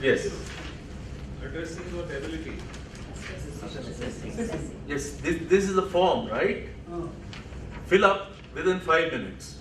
Yes. Addressing what ability? Yes, this is the form, right? Fill up within 5 minutes.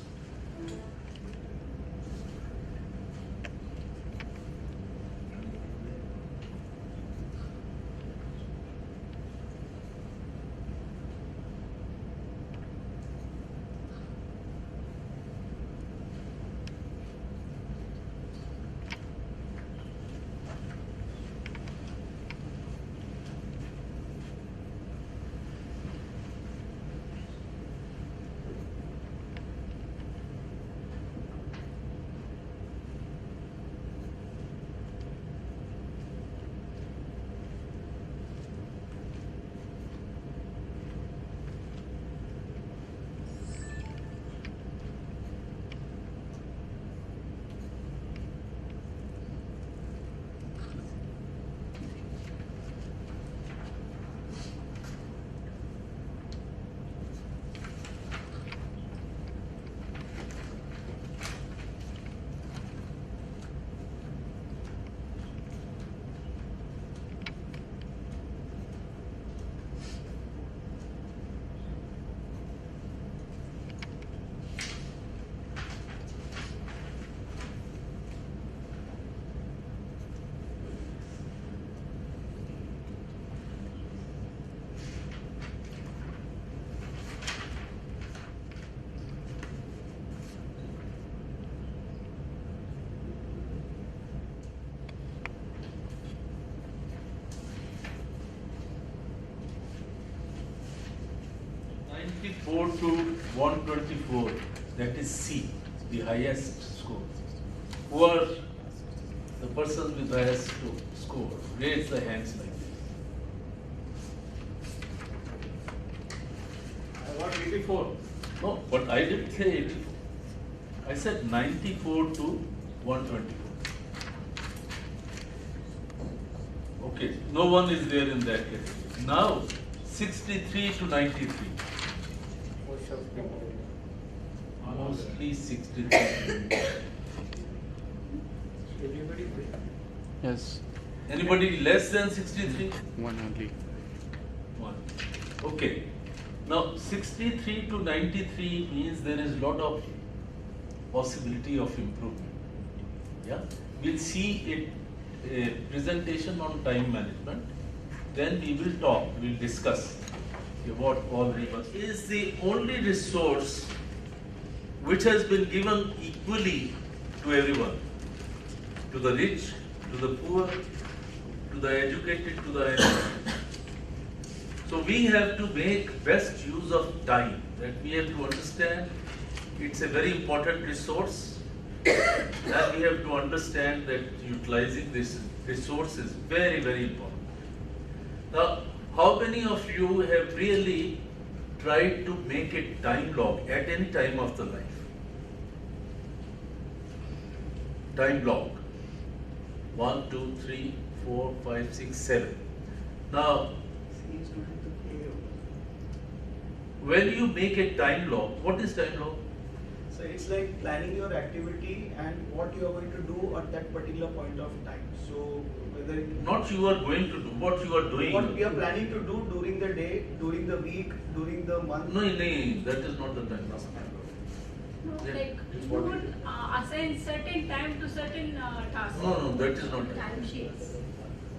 Four to 124, that is C, the highest score. Who are the persons with highest score? Raise the hands like this. I want 84. No, but I didn't say 84. I said 94 to 124. Okay, no one is there in that category. Now, 63 to 93. Mostly 63. Yes, Anybody less than 63? one only. One. Okay. Now 63 to 93 means there is a lot of possibility of improvement. Yeah. We'll see a presentation on time management. Then we will talk. We'll discuss what all is the only resource which has been given equally to everyone, to the rich, to the poor, to the educated, to the uneducated. So we have to make best use of time. That we have to understand it's a very important resource, and we have to understand that utilizing this resource is very, very important. Now, how many of you have really tried to make a time log at any time of the life? Time log. 1, 2, 3, 4, 5, 6, 7. Now, when you make a time log, what is time log? So it's like planning your activity and what you are going to do at that particular point of time. So whether Not you are going to do, what you are doing. what we are planning to do during the day, during the week, during the month. No, that is not the time log. No, Yeah. like you would assign certain time to certain tasks. No, that is not Time sheets.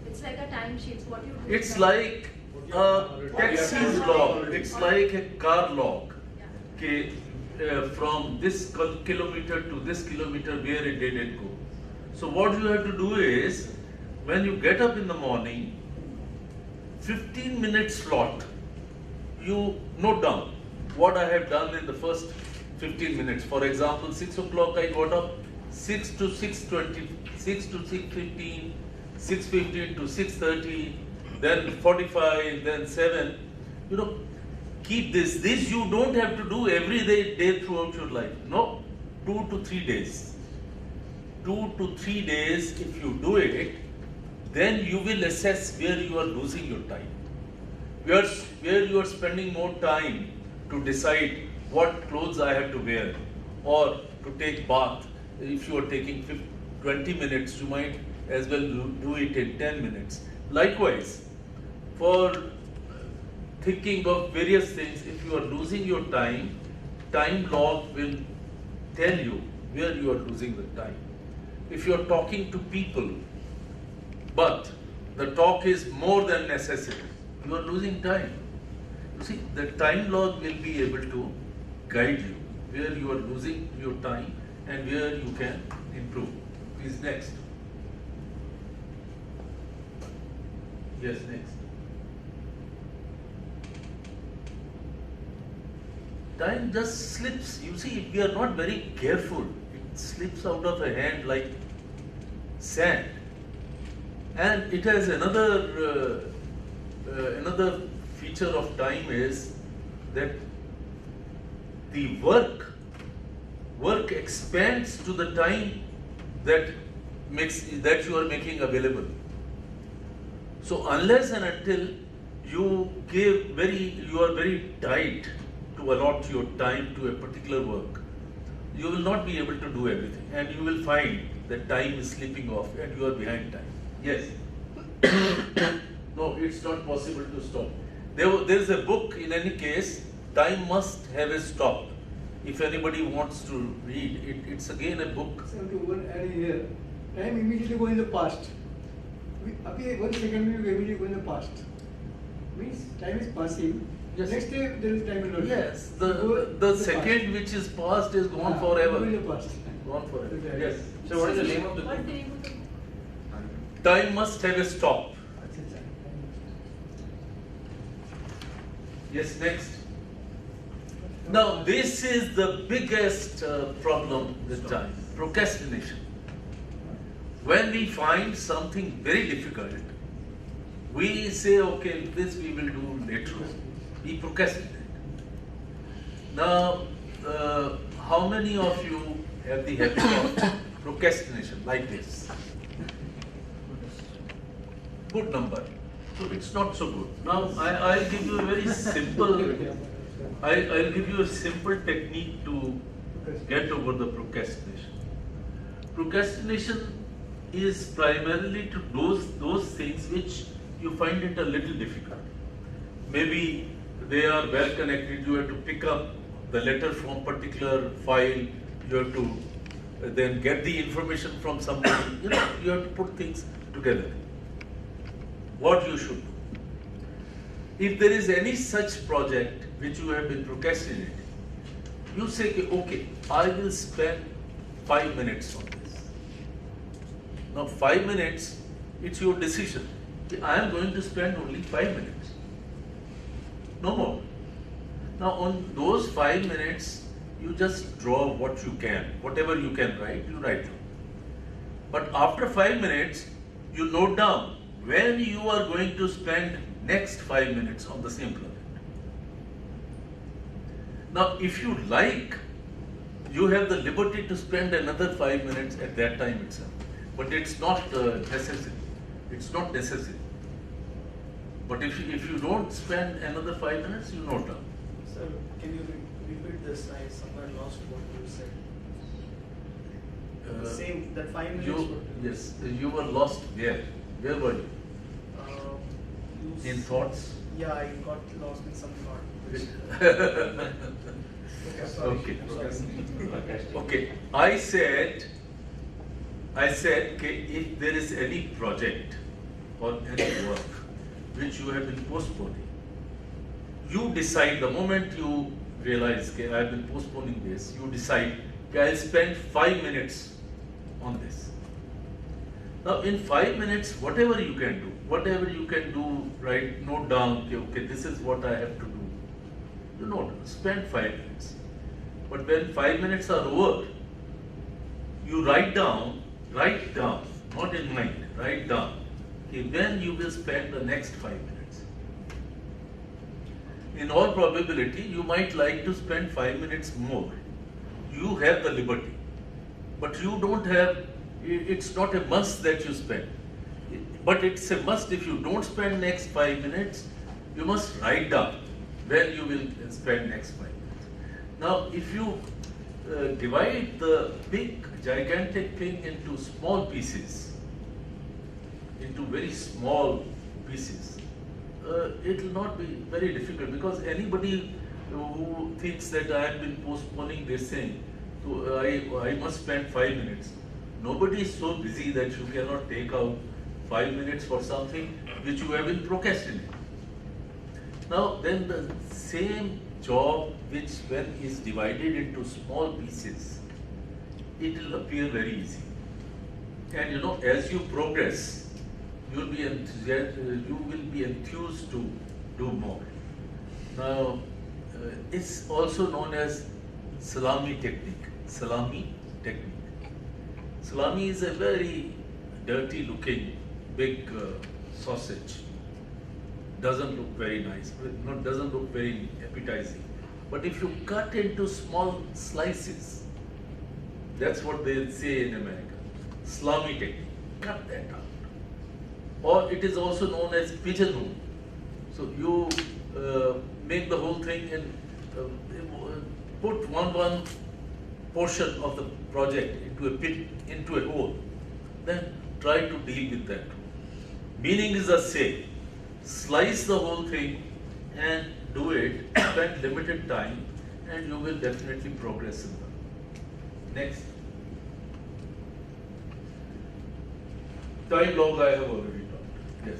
It's like a time sheets. What you do. It's like a taxi's log. It's like a car log. Okay, from this kilometer to this kilometer, where it did it go. So what you have to do is, when you get up in the morning, 15-minute slot, you note down what I have done in the first 15 minutes. For example, 6 o'clock I got up, 6 to 6:20, 6 to 6:15, 6:15 to 6:30, then 45, then 7. You know, keep this. This you don't have to do every day throughout your life. No, 2 to 3 days. 2 to 3 days, if you do it, then you will assess where you are losing your time. Where you are spending more time to decide what clothes I have to wear, or to take bath. If you are taking 20 minutes, you might as well do it in 10 minutes. Likewise, for thinking of various things, if you are losing your time log will tell you where you are losing the time. If you are talking to people, but the talk is more than necessary, you are losing time. You see, the time log will be able to guide you where you are losing your time and where you can improve. Please, next. Yes, next. Time just slips. You see, if we are not very careful, it slips out of a hand like sand. And it has another feature of time is that the work expands to the time that you are making available. So unless and until you are very tight to allot your time to a particular work, you will not be able to do everything, and you will find that time is slipping off and you are behind time. Yes. No, it's not possible to stop. There is a book, in any case, Time Must Have a Stop. If anybody wants to read it, it's again a book. So to one add here, time immediately go in the past. Okay, 1 second we immediately go in the past. Means time is passing. Yes. Next day there is time in Yes, the second which is past is gone forever. Go in the past. Gone forever. Yes. So what is the name of the book? What name of the book? Time must have a stop. Yes, next. Now, this is the biggest problem with time, procrastination. When we find something very difficult, we say, okay, this we will do later on. We procrastinate. Now, how many of you have the habit of procrastination like this? Good number. So it's not so good. Now, I'll give you a very simple, I'll give you a simple technique to get over the procrastination. Procrastination is primarily to those things which you find it a little difficult. Maybe they are well connected. You have to pick up the letter from particular file. You have to then get the information from somebody. You have to put things together. What you should do. If there is any such project which you have been procrastinating, you say, okay, I will spend 5 minutes on this. Now 5 minutes, it's your decision. I am going to spend only 5 minutes. No more. Now on those 5 minutes, you just draw what you can. Whatever you can write, you write down. But after 5 minutes, you note down when you are going to spend next 5 minutes on the same project. Now, if you like, you have the liberty to spend another 5 minutes at that time itself. But it's not necessary. It's not necessary. But if you don't spend another 5 minutes, you note down. Sir, can you repeat this? I somewhere lost what you said. Same, that 5 minutes. Yes, you were lost where? Where were you? You In thoughts? Yeah, I got lost in some thought. Okay. Okay. I said, okay, if there is any project or any work which you have been postponing, you decide the moment you realize, okay, I have been postponing this, you decide, okay, I'll spend 5 minutes on this. Now, in 5 minutes, whatever you can do, right, note down, okay, this is what I have to do. You note, spend 5 minutes. But when 5 minutes are over, you write down, not in mind, write down, okay, when you will spend the next 5 minutes. In all probability, you might like to spend 5 minutes more. You have the liberty. But you don't have, it's not a must that you spend. But it's a must if you don't spend next 5 minutes, you must write down when you will spend next 5 minutes. Now, if you divide the big, gigantic thing into small pieces, into very small pieces, it will not be very difficult, because anybody who thinks that I have been postponing this thing, so I must spend 5 minutes. Nobody is so busy that you cannot take out 5 minutes for something which you have been procrastinating. Now then the same job, which when is divided into small pieces, it will appear very easy. And you know, as you progress, you will be enthused to do more. Now, it's also known as salami technique. Salami technique. Salami is a very dirty looking big sausage. Doesn't look very nice, doesn't look very appetizing. But if you cut into small slices, that's what they say in America, salami technique. Cut that out. Or it is also known as pigeonhole. So you make the whole thing and put one portion of the project into a pit, into a hole. Then try to deal with that. Meaning is the same. Slice the whole thing and do it, spend limited time, and you will definitely progress in that. Next. Time log I have already talked. Yes.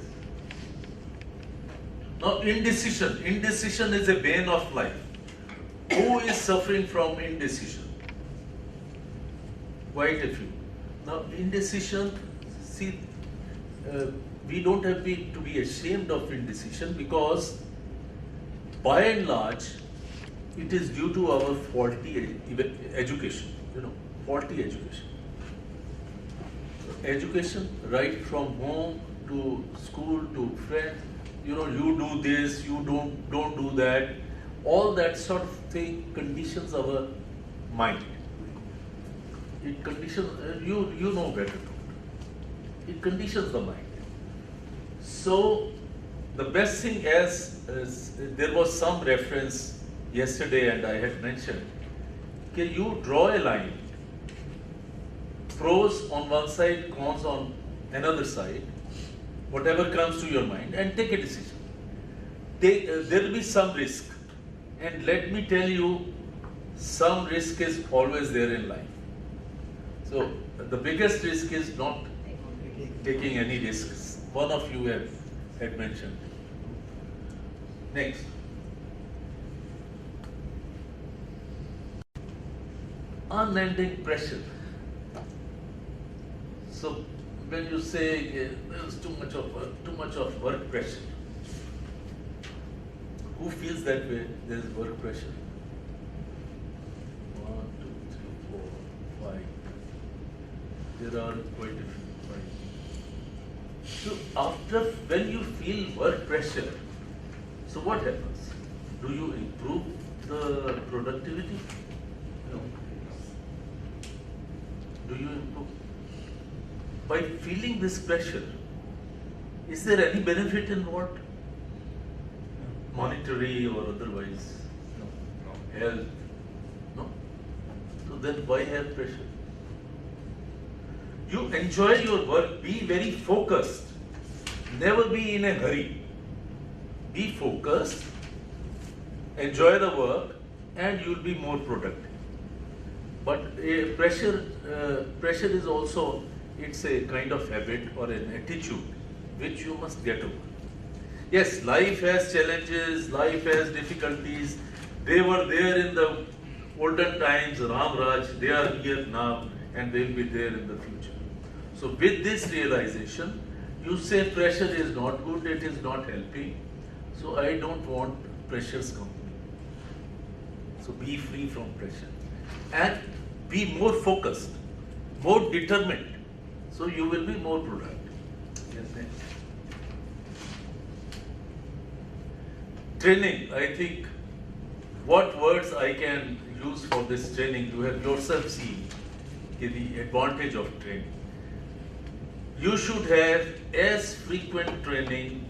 Now indecision. Indecision is a bane of life. Who is suffering from indecision? Quite a few. Now indecision, see, we don't have to be ashamed of indecision, because by and large it is due to our faulty education, faulty education. So education, right from home to school to friends, you do this, you don't do that, all that sort of thing conditions our mind. It conditions, you know better. It conditions the mind. So the best thing, as there was some reference yesterday and I had mentioned, can you draw a line, pros on one side, cons on another side, whatever comes to your mind, and take a decision. There will be some risk, and let me tell you, some risk is always there in life. So the biggest risk is not taking any risks. One of you had mentioned. Next. Unending pressure. So when you say there's too much of work pressure, who feels that way? There's work pressure. 1, 2, 3, 4, 5. There are quite a few. So when you feel work pressure, so what happens? Do you improve the productivity? No. Do you improve? By feeling this pressure, is there any benefit involved? Monetary or otherwise? No. Health? No. So then why have pressure? You enjoy your work, be very focused. Never be in a hurry. Be focused, enjoy the work, and you'll be more productive. But pressure is also, it's a kind of habit or an attitude which you must get over. Yes, life has challenges, life has difficulties. They were there in the olden times, Ram Raj, they are here now, and they will be there in the future. So with this realization, you say pressure is not good, it is not helping. So I don't want pressure's company. So be free from pressure. And be more focused, more determined. So you will be more productive. Yes, next. Training, I think, what words I can use for this training, you have yourself seen the advantage of training. You should have as frequent training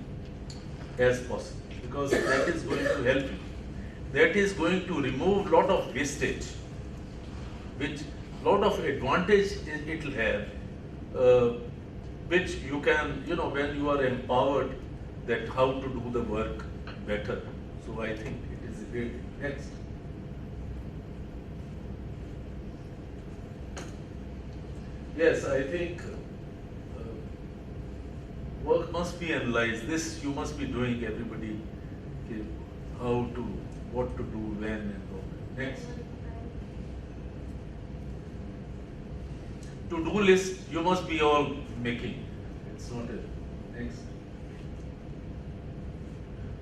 as possible, because that is going to help you. That is going to remove lot of wastage, which lot of advantage it will have. which you can, when you are empowered, that how to do the work better. So I think it is a great thing. Next. Yes, I think work must be analyzed. This you must be doing, everybody, okay, how to, what to do, when and all. Next. To-do list you must be all making. It's not a. Next.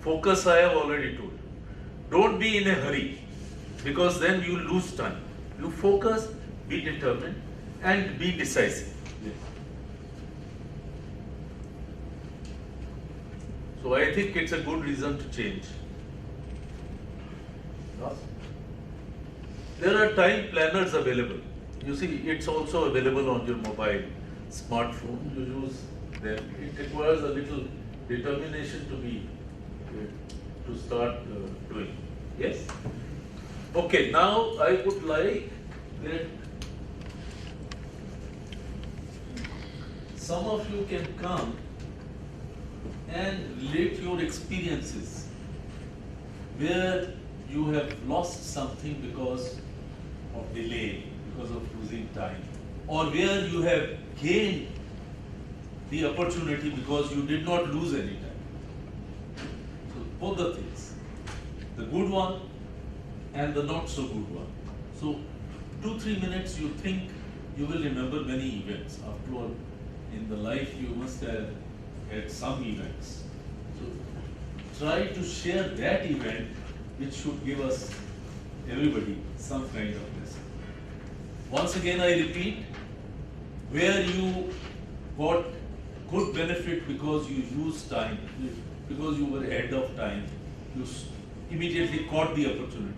Focus I have already told you. Don't be in a hurry, because then you lose time. You focus, be determined, and be decisive. Yes. So I think it's a good reason to change. There are time planners available. You see, it's also available on your mobile, smartphone. You use them. It requires a little determination to start doing. Yes. Okay. Now I would like that some of you can come and relate your experiences where you have lost something because of delay, because of losing time, or where you have gained the opportunity because you did not lose any time. So both the things, the good one and the not so good one. So 2-3 minutes you think you will remember many events. After all, in the life you must have had some events. So try to share that event which should give us, everybody, some kind of lesson. Once again I repeat, where you got good benefit because you used time, because you were ahead of time, you immediately caught the opportunity.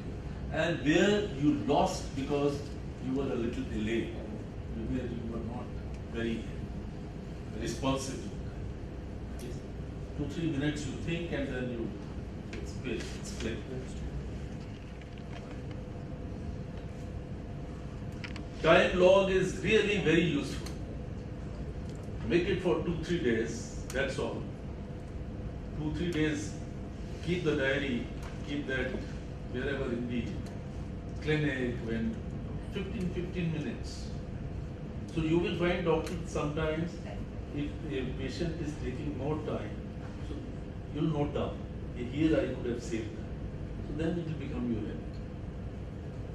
And where you lost because you were a little delayed, where you were not very responsive. 2-3 minutes you think and then you explain. Time log is really very useful. Make it for 2-3 days, that's all. 2-3 days, keep the diary, keep that wherever in the clinic, when 15 minutes. So you will find doctors sometimes, if a patient is taking more time, so you'll note down, here I could have saved that. So then it will become your habit.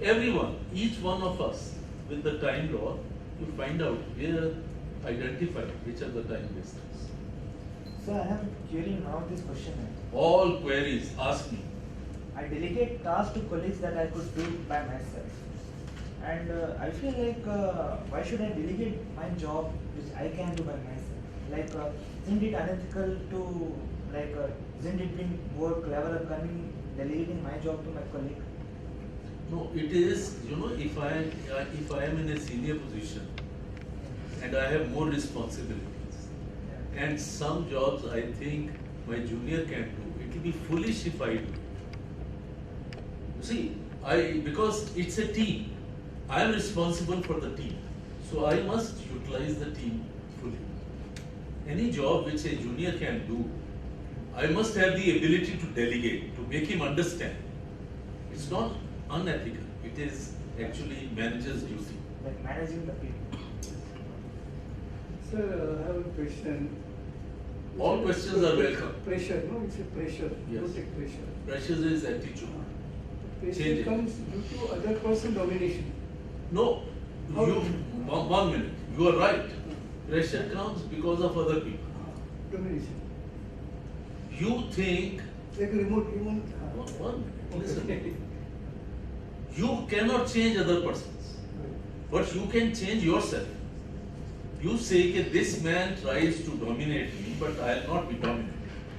Everyone, each one of us, with the time law, you find out where, identify which are the time wasters. So I have a query now this question. All queries, ask me. I delegate tasks to colleagues that I could do by myself. And I feel like, why should I delegate my job which I can do by myself? Like, isn't it unethical to, isn't it being more clever or cunning delegating my job to my colleague? No, it is, if I am in a senior position and I have more responsibilities, and some jobs I think my junior can do, it will be foolish if I do. You see, because it's a team, I am responsible for the team, so I must utilize the team fully. Any job which a junior can do, I must have the ability to delegate, to make him understand. It's not unethical, it is actually manager's duty. Like managing the people. Sir, I have a question. All questions are welcome. Pressure, no, it's a pressure. Yes. Don't take pressure. Pressure is attitude. Change Pressure it. comes due to other person domination. No, How- you, one minute, you are right. Pressure comes because of other people. Domination. You think, Like a remote. one minute, listen. Okay. You cannot change other persons, but you can change yourself. You say that this man tries to dominate me, but I will not be dominated.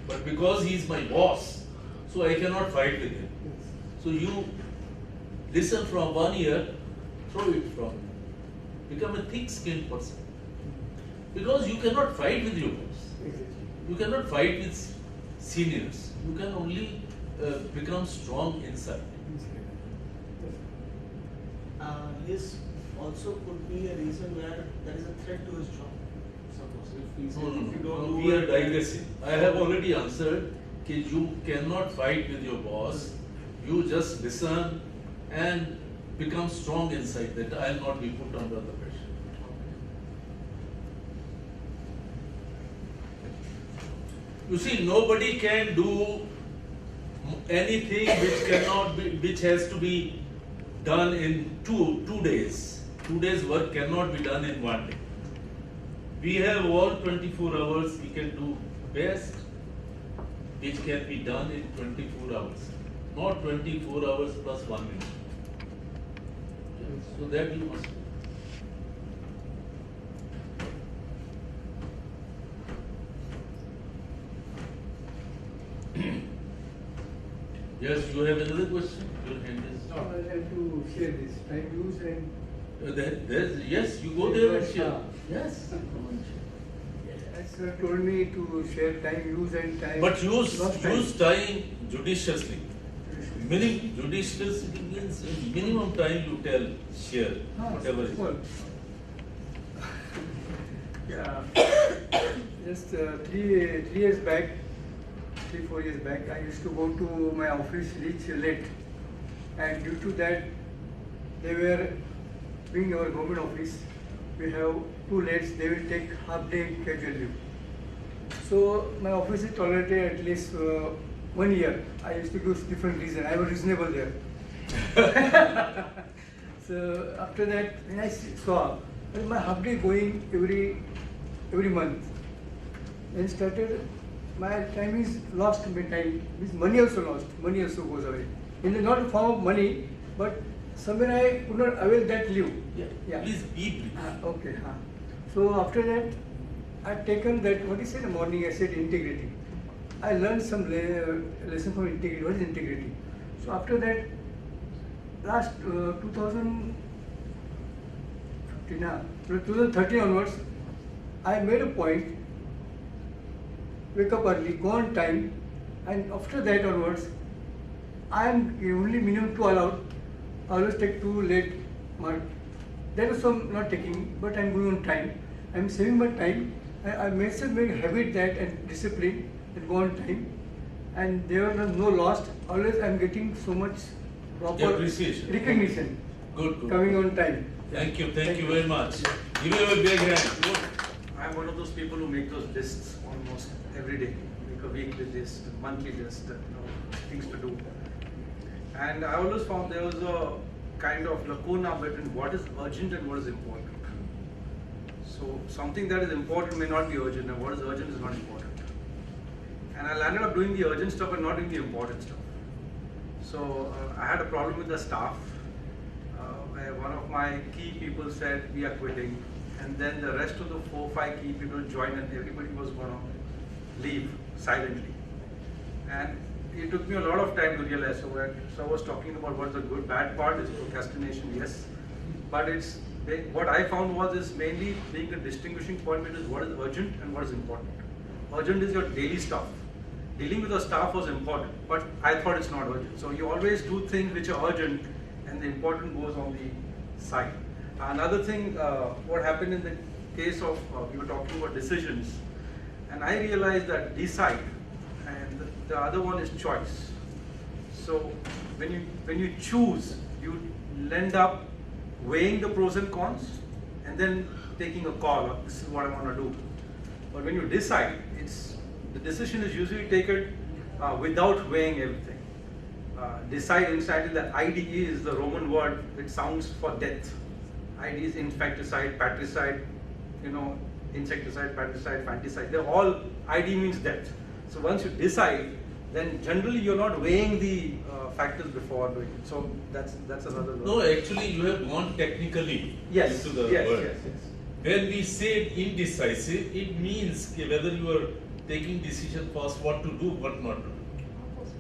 But because he is my boss, so I cannot fight with him. Yes. So you listen from one ear, throw it from him. Become a thick-skinned person. Because you cannot fight with your boss. Exactly. You cannot fight with seniors. You can only become strong inside. His also could be a reason where there is a threat to his job. suppose. If we say, No, if you don't no, do we are it, then- digressing. I have already answered that you cannot fight with your boss. You just listen and become strong inside that I will not be put under the pressure. You see, nobody can do anything which has to be done in two days. 2 days work cannot be done in 1 day. We have all 24 hours. We can do best which can be done in 24 hours, not 24 hours plus 1 minute. So that you must. Yes, you have another question? Your hand is. I will have to share this time use and Yes, you go there and share. Yes. as sir told me to share time use and time. But use lost time. time judiciously. Judiciously means minimum time you tell, share, whatever is. Well, yeah. Just 3 years back, 3-4 years back, I used to go to my office reach late, and due to that, they were being our government office. We have 2 lates. They will take half day casual leave. So my office is tolerated at least 1 year. I used to give different reason. I was reasonable there. So after that, when I saw my half day going every month, then started my time is lost. My time means money also lost. Money also goes away. In the not form of money, but somewhere I could not avail that leave. Yeah. Please be brief. Okay. So after that, I taken that what is in the morning. I said integrity. I learned some lesson from integrity. What is integrity? So after that, last 2013 onwards, I made a point. Wake up early, go on time, and after that onwards, I am only minimum 2 allowed. I always take 2 late mark. That also I'm not taking, but I'm going on time. I'm saving my time. I myself make a habit that and discipline and go on time. And there are no lost. Always I'm getting so much proper Appreciation. recognition. Good. Coming on time. Thank you very much. Give him a big hand. Good. I'm one of those people who make those lists almost every day. Make a weekly list, a monthly list, things to do. And I always found there was a kind of lacuna between what is urgent and what is important. So something that is important may not be urgent, and what is urgent is not important. And I landed up doing the urgent stuff and not doing the important stuff. So I had a problem with the staff, where one of my key people said we are quitting, and then the rest of the 4-5 key people joined, and everybody was going to leave silently. And it took me a lot of time to realize. So when I was talking about what's the good, bad part is procrastination, yes. But what I found is mainly being a distinguishing point between what is urgent and what is important. Urgent is your daily stuff. Dealing with the staff was important, but I thought it's not urgent. So you always do things which are urgent, and the important goes on the side. Another thing, what happened in the case of, we were talking about decisions, and I realized that decide, and the other one is choice. So when you choose, you end up weighing the pros and cons, and then taking a call, this is what I want to do. But when you decide, the decision is usually taken without weighing everything. Decide, incidentally, the IDE is the Roman word which sounds for death. IDE is infecticide, patricide, insecticide, patricide, fanticide. They're all, IDE means death. So once you decide, then generally you're not weighing the factors before doing it. So that's another word. No, actually you have gone technically into the word. Yes. When we say indecisive, it means whether you are taking decision first, what to do, what not to do.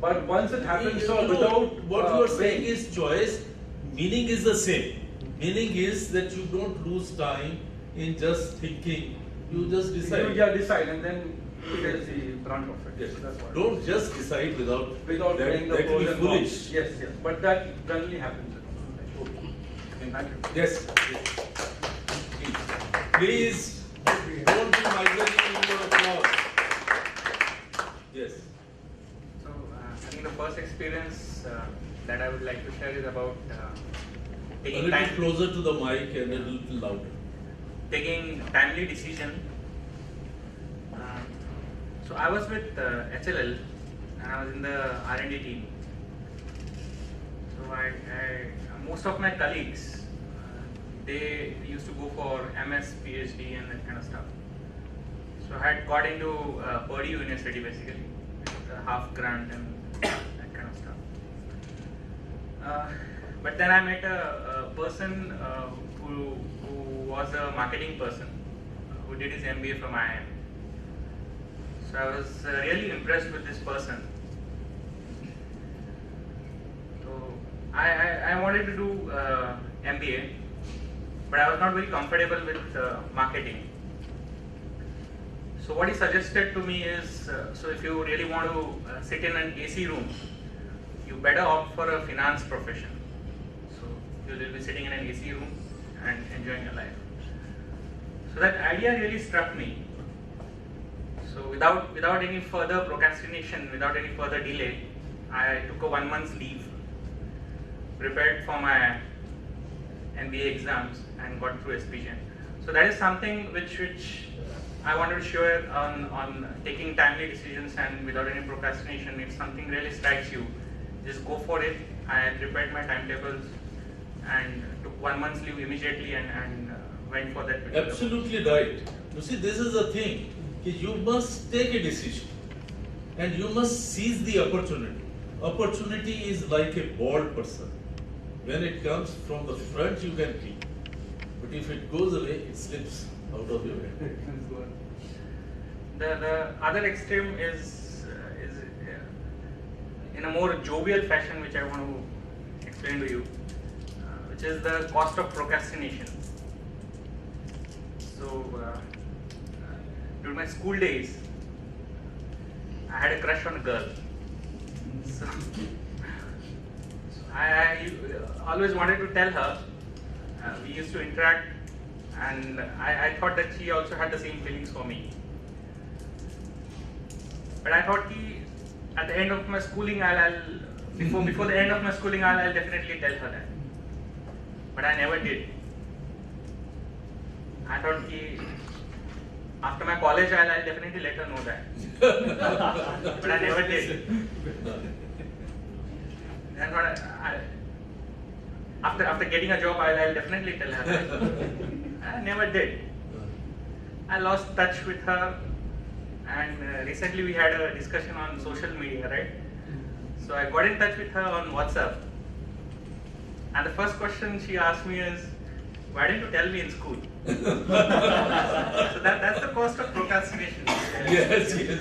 But once it happens, What you are saying is choice, meaning is the same. Meaning is that you don't lose time in just thinking, you just decide. Decide, and then there's the brunt of it. Yes. So that's what Don't just decide without weighing the that will pros be and foolish. cons. Yes. But that generally happens. Okay. Thank you. Yes. Please. Don't be miserly in your applause. Yes. So, I think the first experience that I would like to share is about A taking little time, closer to the mic and a little louder. taking timely decision. So I was with HLL and I was in the R&D team. So most of my colleagues, they used to go for MS, PhD and that kind of stuff. So I had got into Purdue University basically, with a half grant and that kind of stuff. But then I met a person who was a marketing person who did his MBA from IIM. So I was really impressed with this person. So I wanted to do MBA, but I was not very comfortable with marketing. So what he suggested to me is, so if you really want to sit in an AC room, you better opt for a finance profession. So you will be sitting in an AC room and enjoying your life. So that idea really struck me. So without any further procrastination, without any further delay, I took a 1 month's leave, prepared for my MBA exams and got through SPGen. So that is something which I wanted to share on taking timely decisions and without any procrastination. If something really strikes you, just go for it. I prepared my timetables and took 1 month's leave immediately and went for that. Absolutely right. You see, this is the thing. You must take a decision and you must seize the opportunity. Opportunity is like a bald person. When it comes from the front, you can keep. But if it goes away, it slips out of your hand. The other extreme is in a more jovial fashion, which I want to explain to you, which is the cost of procrastination. So, during my school days, I had a crush on a girl. So, I always wanted to tell her. We used to interact, and I thought that she also had the same feelings for me. But I thought at the end of my schooling, before the end of my schooling, I'll definitely tell her that. But I never did. I thought after my college, I'll definitely let her know that. But I never did. And after getting a job, I'll definitely tell her that. I never did. I lost touch with her, and recently we had a discussion on social media, right? So I got in touch with her on WhatsApp, and the first question she asked me is, "Why didn't you tell me in school?" So that's the cost of procrastination. Yes, yes.